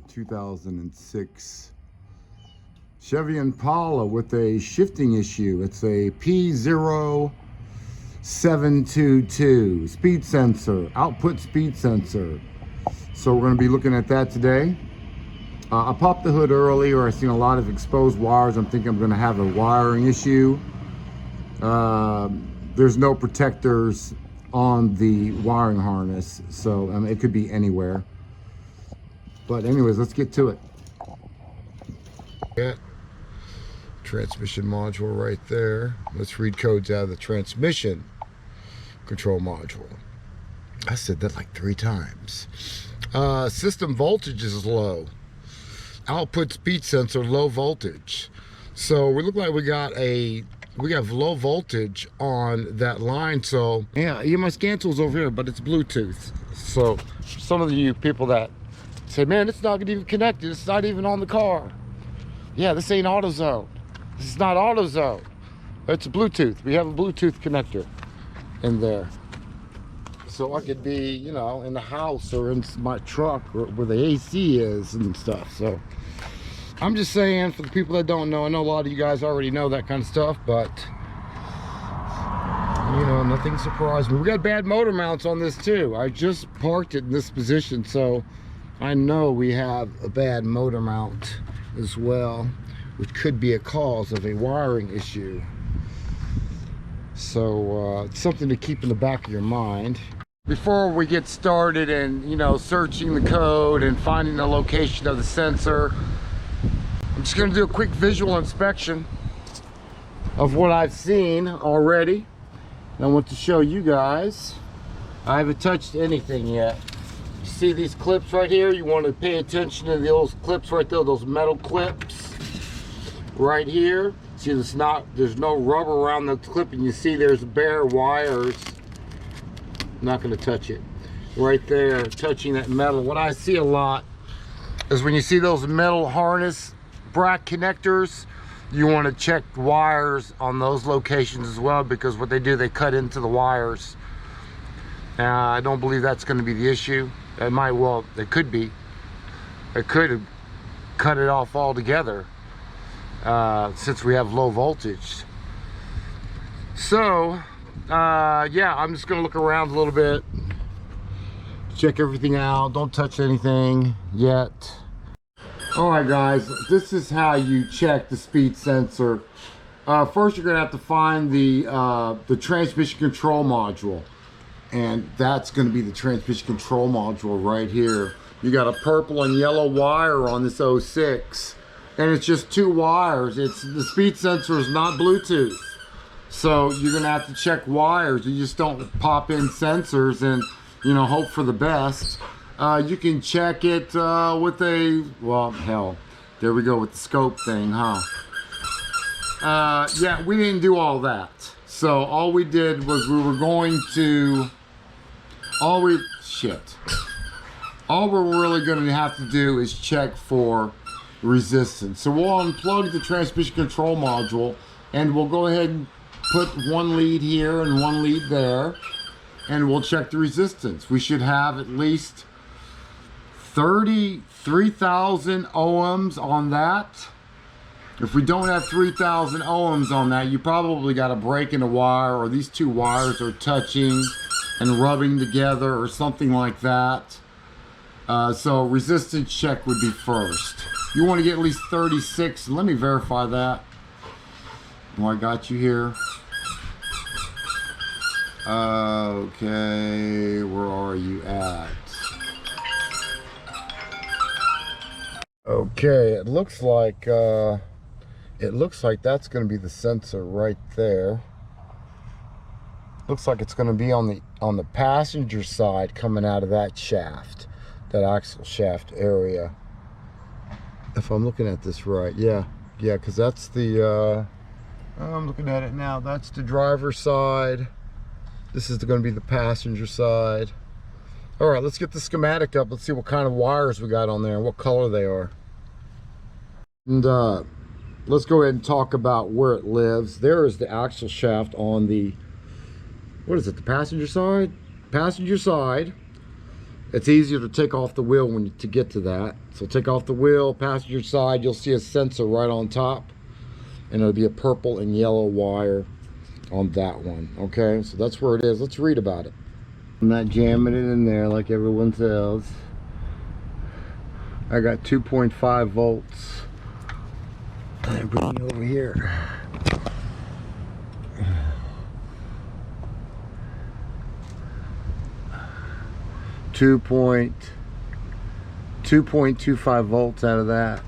2006 Chevy Impala with a shifting issue. It's a P0722 speed sensor, output speed sensor. So we're going to be looking at that today. I popped the hood earlier. I seen a lot of exposed wires. I'm thinking I'm going to have a wiring issue. There's no protectors on the wiring harness, so it could be anywhere. But anyways, let's get to it. Yeah. Transmission module right there. Let's read codes out of the transmission control module. I said that like 3 times. System voltage is low. Output speed sensor low voltage. So we look like we have low voltage on that line. So yeah, my scan tool's over here, but it's Bluetooth. So some of you people that say, man, it's not even connected, it's not even on the car. Yeah, this ain't AutoZone. This is not AutoZone. It's Bluetooth. We have a Bluetooth connector in there. So I could be, you know, in the house or in my truck or where the AC is and stuff. So I'm just saying, for the people that don't know, I know a lot of you guys already know that kind of stuff, but you know, nothing surprised me. We got bad motor mounts on this too. I just parked it in this position, so I know we have a bad motor mount as well, which could be a cause of a wiring issue. So it's something to keep in the back of your mind. Before we get started and, you know, searching the code and finding the location of the sensor, I'm just going to do a quick visual inspection of what I've seen already. And I want to show you guys. I haven't touched anything yet. You see these clips right here? You want to pay attention to those clips right there, those metal clips right here. See, there's no rubber around the clip, and you see there's bare wires. I'm not going to touch it. Right there, touching that metal. What I see a lot is when you see those metal harness bracket connectors, you want to check wires on those locations as well, because what they do, they cut into the wires. I don't believe that's going to be the issue. It might, well, it could be. It could have cut it off altogether, since we have low voltage. So yeah, I'm just gonna look around a little bit, check everything out. Don't touch anything yet. All right, guys, this is how you check the speed sensor. First, you're gonna have to find the transmission control module, and that's gonna be the transmission control module right here. You got a purple and yellow wire on this 06, and it's just 2 wires. The speed sensor is not Bluetooth, so you're gonna have to check wires. You just don't pop in sensors and, you know, hope for the best. You can check it with a, well, hell, there we go with the scope thing, huh? Yeah, we didn't do all that. So all we did was we were going to, all we're really going to have to do is check for resistance. So we'll unplug the transmission control module, and we'll go ahead and put 1 lead here and 1 lead there, and we'll check the resistance. We should have at least 33,000 ohms on that. If we don't have 3,000 ohms on that, you probably got a break in a wire, or these 2 wires are touching and rubbing together or something like that. So resistance check would be first. You want to get at least 36. Let me verify that. Oh, I got you here. Okay, where are you at? Okay, it looks like that's going to be the sensor right there. Looks like it's going to be on the passenger side, coming out of that shaft, that axle shaft area. If I'm looking at this right, yeah, because that's the I'm looking at it now. That's the driver's side. This is going to be the passenger side. All right, let's get the schematic up. Let's see what kind of wires we got on there and what color they are. And let's go ahead and talk about where it lives. There is the axle shaft on the, what is it, the passenger side? Passenger side. It's easier to take off the wheel to get to that. So take off the wheel, passenger side, you'll see a sensor right on top, and it'll be a purple and yellow wire on that one. Okay, so that's where it is. Let's read about it. I'm not jamming it in there like everyone says. I got 2.5 volts. And bring it over here. 2.25 volts out of that.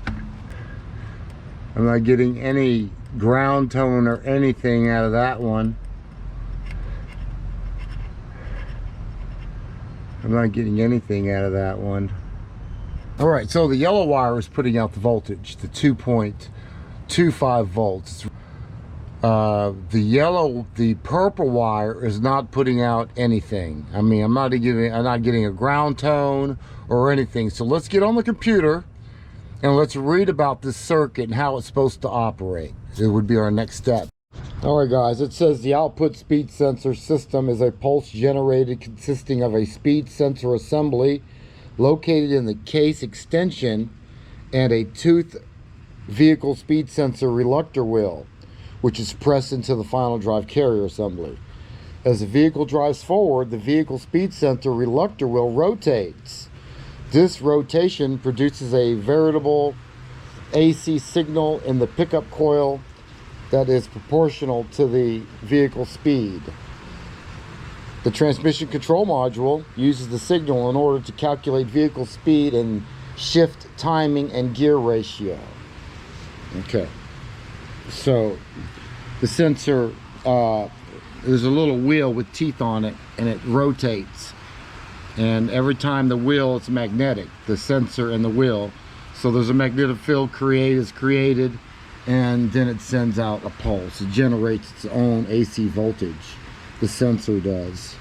I'm not getting any ground tone or anything out of that one. I'm not getting anything out of that one. All right, so the yellow wire is putting out the voltage, the 2.25 volts. The purple wire is not putting out anything. I mean, I'm not getting a ground tone or anything. So let's get on the computer and let's read about this circuit and how it's supposed to operate. It would be our next step. All right, guys, it says the output speed sensor system is a pulse generator consisting of a speed sensor assembly located in the case extension and a tooth vehicle speed sensor reluctor wheel, which is pressed into the final drive carrier assembly. As the vehicle drives forward, the vehicle speed sensor reluctor wheel rotates. This rotation produces a veritable AC signal in the pickup coil that is proportional to the vehicle speed. The transmission control module uses the signal in order to calculate vehicle speed and shift timing and gear ratio. Okay. So the sensor, there's a little wheel with teeth on it, and it rotates. And every time the wheel, it's magnetic, the sensor and the wheel. So there's a magnetic field created, and then it sends out a pulse. It generates its own AC voltage. The sensor does.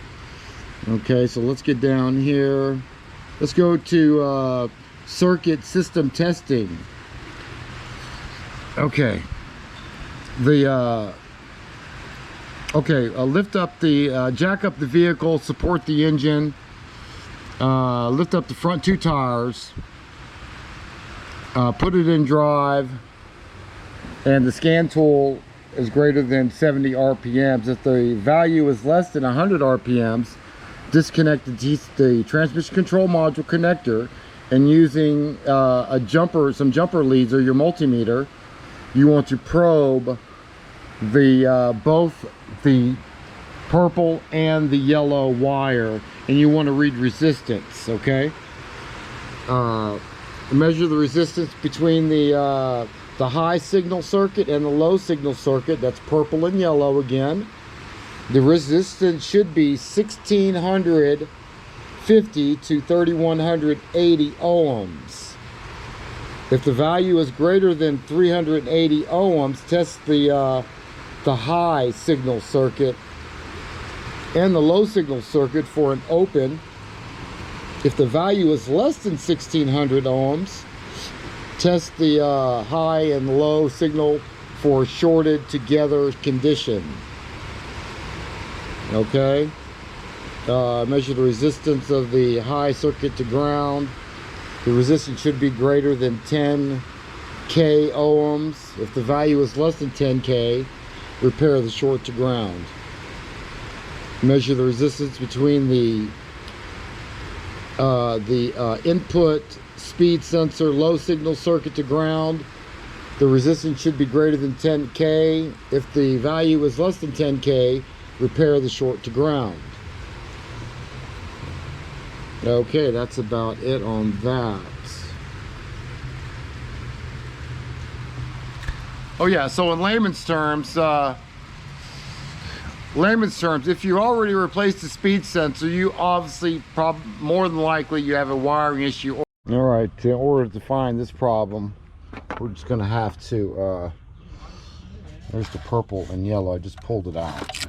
Okay, so let's get down here. Let's go to circuit system testing. Okay. Lift up the, jack up the vehicle, support the engine, lift up the front two tires, put it in drive, and the scan tool is greater than 70 RPMs. If the value is less than 100 RPMs, disconnect the transmission control module connector, and using some jumper leads or your multimeter, you want to probe both the purple and the yellow wire, and you want to read resistance. Okay, measure the resistance between the high signal circuit and the low signal circuit. That's purple and yellow again. The resistance should be 1650 to 3180 ohms. If the value is greater than 380 ohms, test the high signal circuit and the low signal circuit for an open. If the value is less than 1600 ohms, test the high and low signal for shorted together condition. Okay, measure the resistance of the high circuit to ground. The resistance should be greater than 10k ohms. If the value is less than 10k, repair the short to ground. Measure the resistance between the input speed sensor low signal circuit to ground. The resistance should be greater than 10k. If the value is less than 10k, repair the short to ground. Okay, that's about it on that. Oh yeah, so in layman's terms, if you already replaced the speed sensor, you obviously more than likely you have a wiring issue. All right, in order to find this problem, we're just gonna have to, there's the purple and yellow. I just pulled it out.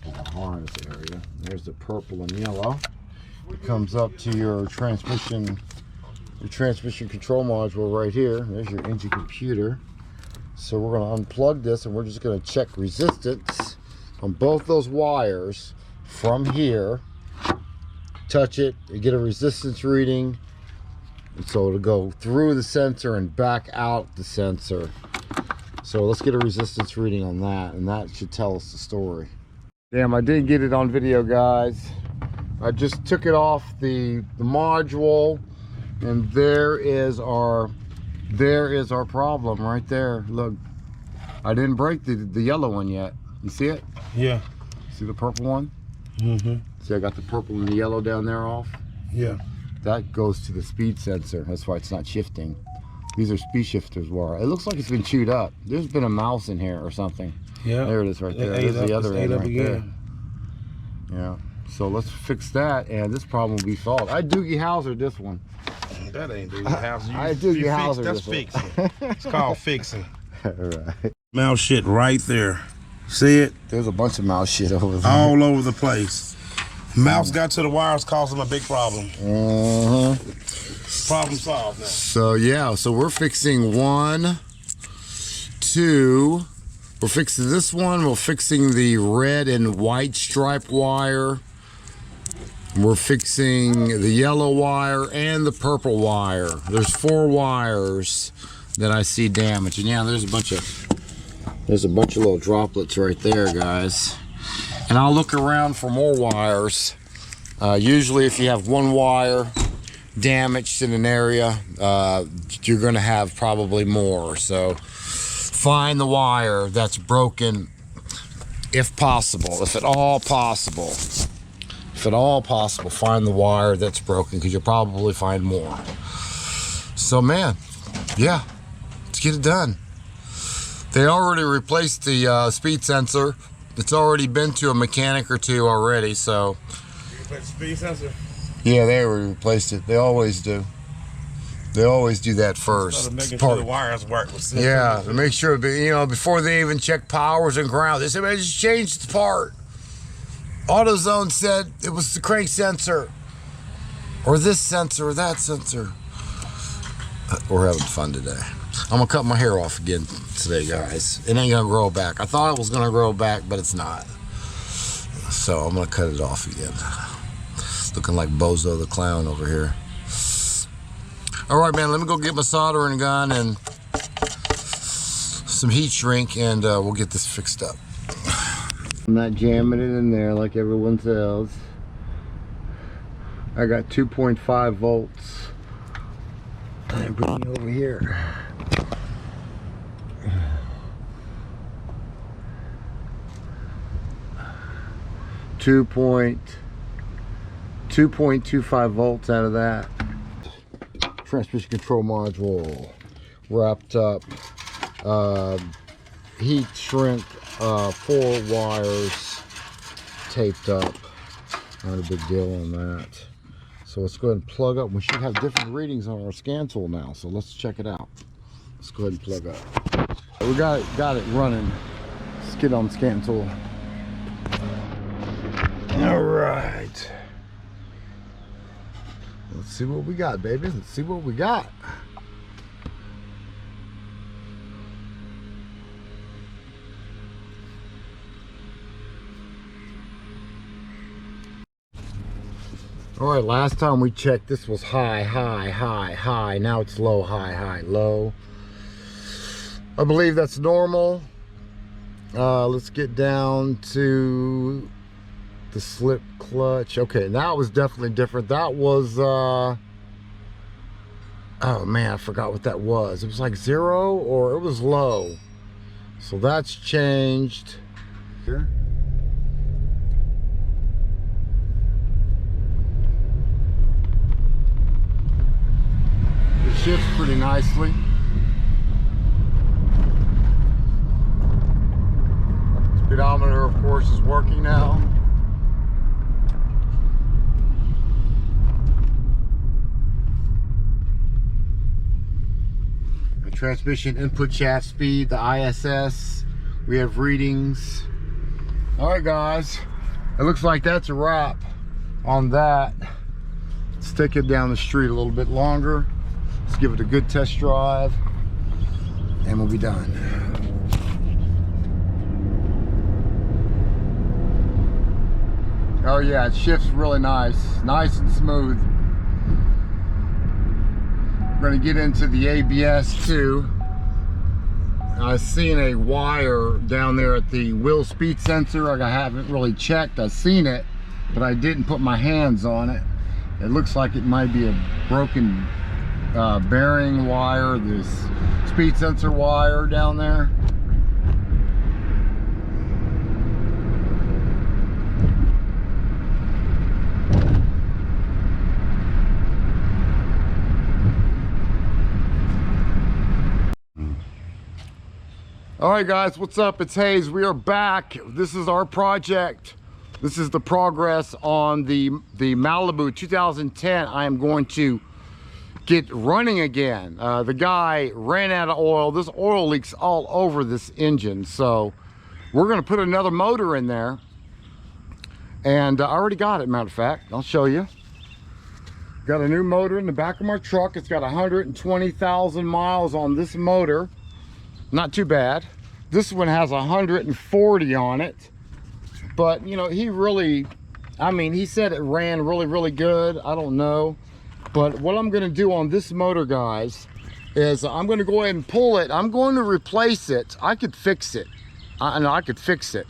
The harness area. There's the purple and yellow. It comes up to your transmission control module right here. There's your engine computer. So we're going to unplug this, and we're just going to check resistance on both those wires from here touch it, you get a resistance reading. And so it'll go through the sensor and back out the sensor. So let's get a resistance reading on that, and that should tell us the story. Damn, I didn't get it on video, guys. I just took it off the module, and there is our problem right there. Look, I didn't break the yellow one yet. You see it? Yeah. See the purple one? Mm-hmm. See, I got the purple and the yellow down there off? Yeah. That goes to the speed sensor. That's why it's not shifting. These are speed shifters wire. It looks like it's been chewed up. There's been a mouse in here or something. Yeah. There it is right there. There's the other end right there. Yeah. So let's fix that, and this problem will be solved. I Doogie Howser this one. That ain't Doogie Howser. I Doogie Howser this one. That's fixing. It's called fixing. All right. Mouse shit right there. See it? There's a bunch of mouse shit over there. All over the place. Mouse got to the wires, causing a big problem. Problem solved now. So yeah, so we're fixing 1, 2. We're fixing this one. We're fixing the red and white striped wire. We're fixing the yellow wire and the purple wire. There's 4 wires that I see damaged. And yeah, there's a bunch of little droplets right there, guys. And I'll look around for more wires. Usually if you have 1 wire damaged in an area, you're gonna have probably more. So find the wire that's broken if possible, if at all possible. If at all possible, find the wire that's broken, because you'll probably find more. So man, yeah, let's get it done. They already replaced the speed sensor. It's already been to a mechanic or 2 already, so. You replaced the speed sensor? Yeah, they already replaced it. They always do. They always do that first. Making sure the wires work. Yeah, to make sure, you know, before they even check powers and ground, they said, man, just change the part. AutoZone said it was the crank sensor, or this sensor, or that sensor. We're having fun today. I'm gonna cut my hair off again today, guys. It ain't gonna grow back. I thought it was gonna grow back, but it's not. So I'm gonna cut it off again. Looking like Bozo the Clown over here. All right, man, let me go get my soldering gun and some heat shrink, and we'll get this fixed up. I'm not jamming it in there like everyone else. I got 2.5 volts. And bring it over here. 2.25 volts out of that. Transmission control module wrapped up. Heat shrink, 4 wires taped up. Not a big deal on that. So let's go ahead and plug up. We should have different readings on our scan tool now, so let's check it out. Let's go ahead and plug up. We got it running. Let's get on the scan tool. All right. Let's see what we got, baby. Let's see what we got. All right, last time we checked, this was high, high, high, high. Now it's low, high, high, low. I believe that's normal. Let's get down to the slip clutch. Okay, that was definitely different. That was, oh man, I forgot what that was. It was like 0 or it was low. So that's changed. Here. It shifts pretty nicely. Speedometer, of course, is working now. The transmission input shaft speed, the ISS, we have readings. All right, guys, it looks like that's a wrap on that. Let's take it down the street a little bit longer. Let's give it a good test drive, and we'll be done. Oh yeah, it shifts really nice and smooth. We're gonna get into the ABS too. I've seen a wire down there at the wheel speed sensor. I haven't really checked. I've seen it, but I didn't put my hands on it. It looks like it might be a broken bearing wire, this speed sensor wire down there. All right guys, what's up? It's Hayes. We are back. This is our project. This is the progress on the Malibu 2010. I am going to get running again. The guy ran out of oil. This oil leaks all over this engine, so we're going to put another motor in there. And I already got it, matter of fact. I'll show you. Got a new motor in the back of my truck. It's got 120,000 miles on this motor. Not too bad. This one has 140 on it, but you know, he really, I mean, he said it ran really good. I don't know, but what I'm going to do on this motor, guys, is I'm going to go ahead and pull it. I'm going to replace it. I could fix it. I know I could fix it,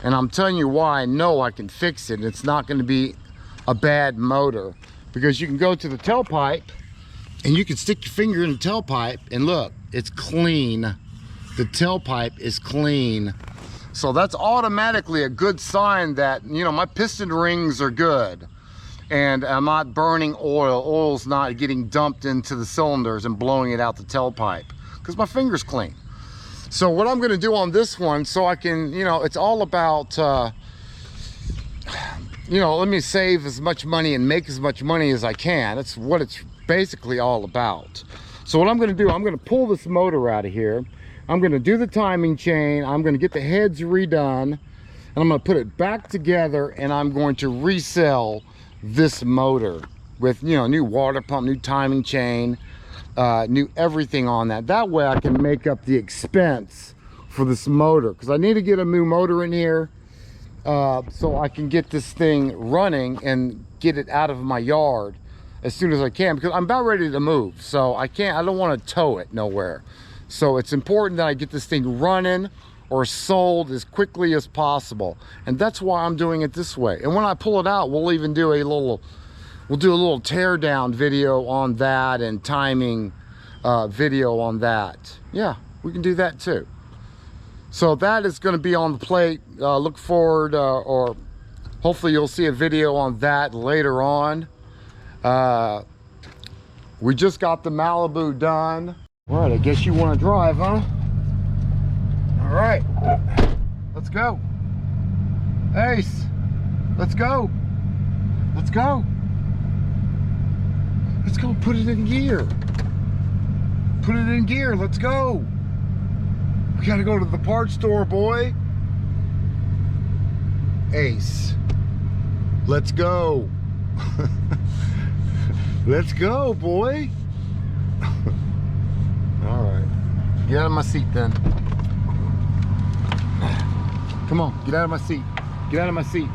and I'm telling you why I know I can fix it. It's not going to be a bad motor, because you can go to the tailpipe and you can stick your finger in the tailpipe and look, it's clean. The tailpipe is clean. So that's automatically a good sign that, you know, my piston rings are good and I'm not burning oil. Oil's not getting dumped into the cylinders and blowing it out the tailpipe because my finger's clean. So what I'm going to do on this one, so I can, you know, it's all about, you know, let me save as much money and make as much money as I can. That's what it's basically all about. So what I'm going to do, I'm going to pull this motor out of here. I'm going to do the timing chain. I'm going to get the heads redone, and I'm going to put it back together, and I'm going to resell this motor with, you know, new water pump, new timing chain, new everything on that. That way I can make up the expense for this motor, because I need to get a new motor in here so I can get this thing running and get it out of my yard as soon as I can, because I'm about ready to move. So I don't want to tow it nowhere. So it's important that I get this thing running or sold as quickly as possible. And that's why I'm doing it this way. And when I pull it out, we'll even do a little, tear down video on that and timing video on that. Yeah, we can do that too. So that is going to be on the plate. Look forward, or hopefully you'll see a video on that later on. We just got the Malibu done. All right, I guess you want to drive, huh? All right, let's go. Ace, let's go. Let's go. Let's go put it in gear. Put it in gear, let's go. We gotta go to the parts store, boy. Ace, let's go. Let's go, boy. All right, get out of my seat then. Come on, get out of my seat. Get out of my seat.